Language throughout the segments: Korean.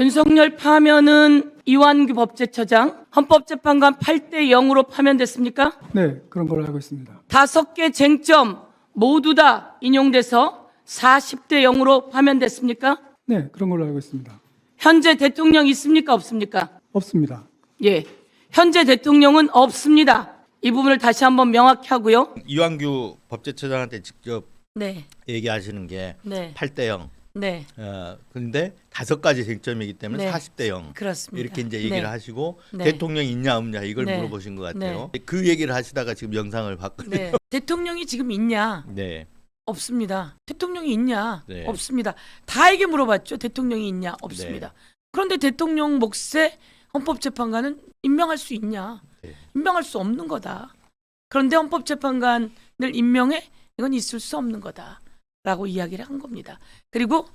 윤석열 파면은 이완규 법제처장, 헌법재판관 8대 0으로 파면됐습니까? 네, 그런 걸로 알고 있습니다. 5개 쟁점 모두 다 인용돼서 40대 0으로 파면됐습니까? 네, 그런 걸로 알고 있습니다. 현재 대통령 있습니까? 없습니까? 없습니다. 예. 현재 대통령은 없습니다. 이 부분을 다시 한번 명확히 하고요. 이완규 법제처장한테 직접 네. 얘기하시는 게 네. 8대 0. 네. 근데 5가지 쟁점이기 때문에 네. 40대 0. 그렇습니다. 이렇게 이제 얘기를 네. 하시고 네. 대통령이 있냐 없냐 이걸 네. 물어보신 것 같아요. 그 얘기를 하시다가 지금 영상을 봤거든요. 네. 대통령이 지금 있냐? 네. 없습니다. 대통령이 있냐? 네. 없습니다. 다에게 물어봤죠. 대통령이 있냐? 없습니다. 네. 그런데 대통령 몫에 헌법재판관은 임명할 수 있냐? 네. 임명할 수 없는 거다. 그런데 헌법재판관을 임명해? 이건 있을 수 없는 거다라고 이야기를 한 겁니다. 그리고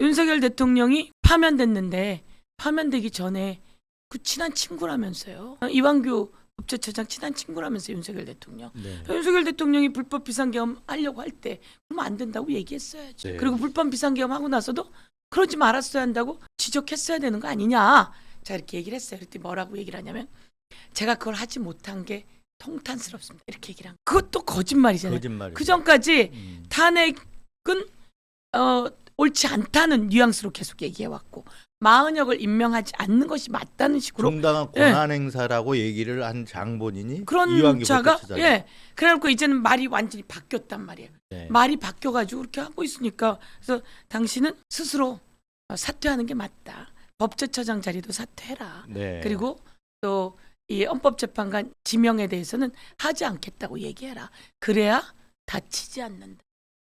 윤석열 대통령이 파면됐는데 파면되기 전에 그 친한 친구라면서요. 이완규 법제처장 친한 친구라면서 윤석열 대통령. 네. 윤석열 대통령이 불법 비상계엄 하려고 할 때 그러면 안 된다고 얘기했어야죠. 네. 그리고 불법 비상계엄 하고 나서도 그러지 말았어야 한다고 지적했어야 되는 거 아니냐. 자 이렇게 얘기를 했어요. 그랬더니 뭐라고 얘기를 하냐면 제가 그걸 하지 못한 게 통탄스럽습니다. 이렇게 얘기를 한 거예요. 그것도 거짓말이잖아요. 거짓말이죠. 그 전까지 음. 탄핵은 옳지 않다는 뉘앙스로 계속 얘기해왔고 마은혁을 임명하지 않는 것이 맞다는 식으로 정당한 권한 행사라고 얘기를 한 장본인이 그런 이완규 자가 법제처장. 예 그래갖고 이제는 말이 완전히 바뀌었단 말이에요. 네. 말이 바뀌어가지고 그렇게 하고 있으니까 그래서 당신은 스스로 사퇴하는 게 맞다. 법제처장 자리도 사퇴해라. 네. 그리고 또 이 헌법재판관 지명에 대해서는 하지 않겠다고 얘기해라. 그래야 다치지 않는다.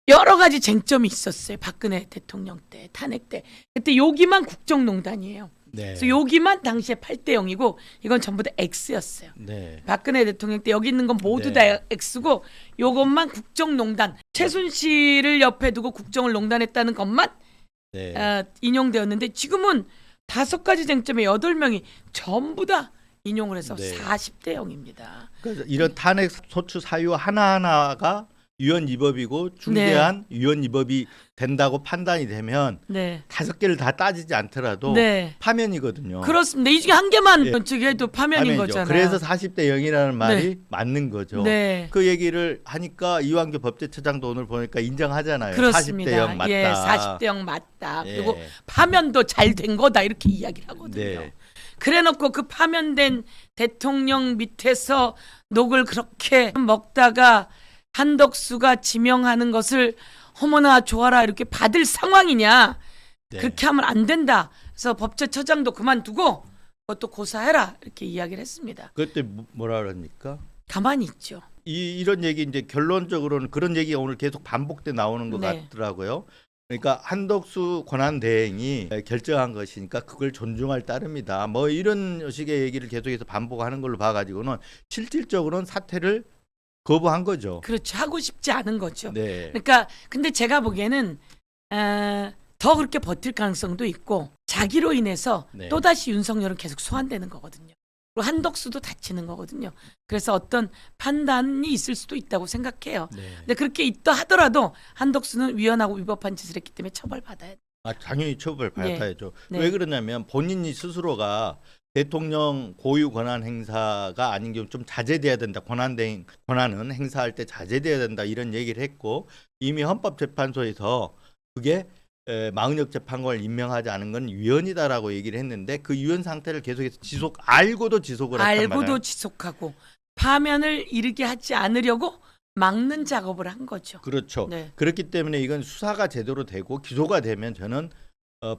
여러 가지 쟁점이 있었어요. 박근혜 대통령 때 탄핵 때. 그때 여기만 국정농단이에요. 네. 그래서 여기만 당시에 8대 0이고 이건 전부 다 X였어요. 네. 박근혜 대통령 때 여기 있는 건 모두 네. 다 X고 요것만 국정농단. 최순실을 옆에 두고 국정을 농단했다는 것만 네. 인용되었는데 지금은 5가지 쟁점에 8명이 전부 다 인용을 해서 네. 40대 0입니다. 그래서 이런 탄핵 소추 사유 하나하나가 유언 위법이고 중대한 유언 위법이 된다고 판단이 되면 네. 5개를 다 따지지 않더라도 네. 파면이거든요. 그렇습니다. 이 중에 한 개만 예. 저기 해도 파면인 파면이죠. 거잖아요. 그래서 40대 0이라는 말이 맞는 거죠. 네. 그 얘기를 하니까 이완규 법제처장도 오늘 보니까 인정하잖아요. 그렇습니다. 40대 0 맞다. 예, 40대 0 맞다. 예. 그리고 파면도 잘 된 거다 이렇게 이야기를 하거든요. 네. 그래놓고 그 파면된 대통령 밑에서 녹을 그렇게 먹다가 한덕수가 지명하는 것을 어머나 좋아라 이렇게 받을 상황이냐. 네. 그렇게 하면 안 된다. 그래서 법제처장도 그만두고 그것도 고사해라 이렇게 이야기를 했습니다. 그때 뭐라 그럽니까? 가만히 있죠. 이런 얘기 이제 결론적으로는 그런 얘기가 오늘 계속 반복돼 나오는 것 네. 같더라고요. 그러니까 한덕수 권한 대행이 결정한 것이니까 그걸 존중할 따름이다. 뭐 이런 식의 얘기를 계속해서 반복하는 걸로 봐가지고는 실질적으로는 사퇴를 거부한 거죠. 그렇죠. 하고 싶지 않은 거죠. 네. 그러니까 근데 제가 보기에는 더 그렇게 버틸 가능성도 있고 자기로 인해서 네. 또다시 윤석열은 계속 소환되는 거거든요. 그리고 한덕수도 다치는 거거든요. 그래서 어떤 판단이 있을 수도 있다고 생각해요. 네. 근데 그렇게 있다 하더라도 한덕수는 위헌하고 위법한 짓을 했기 때문에 처벌받아야 돼요. 당연히 처벌 받아야죠. 네. 왜 그러냐면 본인이 스스로가 대통령 고유 권한 행사가 아닌 경우 좀 자제돼야 된다. 권한은 행사할 때 자제돼야 된다. 이런 얘기를 했고 이미 헌법재판소에서 그게 마은혁 재판관을 임명하지 않은 건 위헌이다라고 얘기를 했는데 그 위헌 상태를 계속해서 알고도 지속을 했단 말이에요. 알고도 지속하고 파면을 이르게 하지 않으려고 막는 작업을 한 거죠. 그렇죠. 네. 그렇기 때문에 이건 수사가 제대로 되고 기소가 되면 저는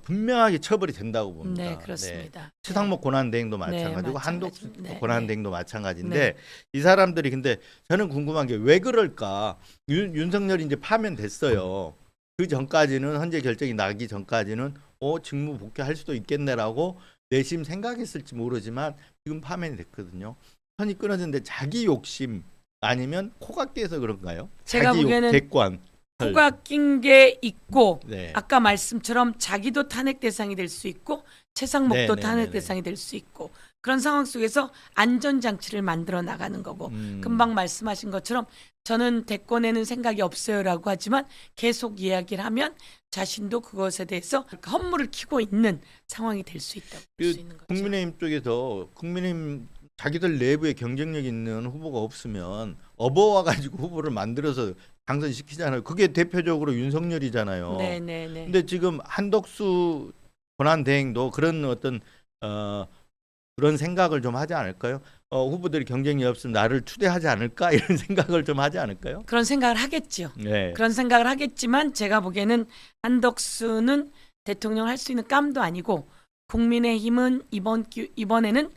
분명하게 처벌이 된다고 봅니다. 네, 그렇습니다. 최상목 권한대행도 네, 마찬가지고 마찬가지. 한독수 네, 권한대행도 마찬가지인데 네. 이 사람들이 근데 저는 궁금한 게 왜 그럴까? 윤석열이 이제 파면됐어요. 그 전까지는 헌재 결정이 나기 전까지는 직무 복귀할 수도 있겠네라고 내심 생각했을지 모르지만 지금 파면이 됐거든요. 선이 끊어졌는데 자기 욕심 아니면 코가 깨서 그런가요? 제가 자기 보기에는 객관. 코가 낀 게 있고 네. 아까 말씀처럼 자기도 탄핵 대상이 될 수 있고 최상목도 네, 네, 탄핵 네, 네. 대상이 될 수 있고 그런 상황 속에서 안전장치를 만들어 나가는 거고 음. 금방 말씀하신 것처럼 저는 대권에는 생각이 없어요라고 하지만 계속 이야기를 하면 자신도 그것에 대해서 허물을 키고 있는 상황이 될 수 있다고 볼 수 있는 거죠. 국민의힘 쪽에서 국민의힘 자기들 내부에 경쟁력 있는 후보가 없으면 업어와 가지고 후보를 만들어서 당선시키잖아요. 그게 대표적으로 윤석열이잖아요. 네네네. 근데 지금 한덕수 권한 대행도 그런 어떤 그런 생각을 좀 하지 않을까요? 후보들이 경쟁이 없으면 나를 추대하지 않을까 이런 생각을 좀 하지 않을까요? 그런 생각을 하겠죠. 네. 그런 생각을 하겠지만 제가 보기에는 한덕수는 대통령 할 수 있는 감도 아니고 국민의힘은 이번에는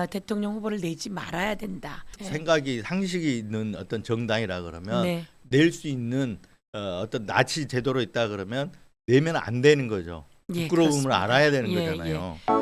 대통령 후보를 내지 말아야 된다. 생각이 상식이 있는 어떤 정당이라 그러면 네. 낼 수 있는 어떤 나치 제도로 있다 그러면 내면 안 되는 거죠. 예, 부끄러움을 그렇습니다. 알아야 되는 예, 거잖아요. 예.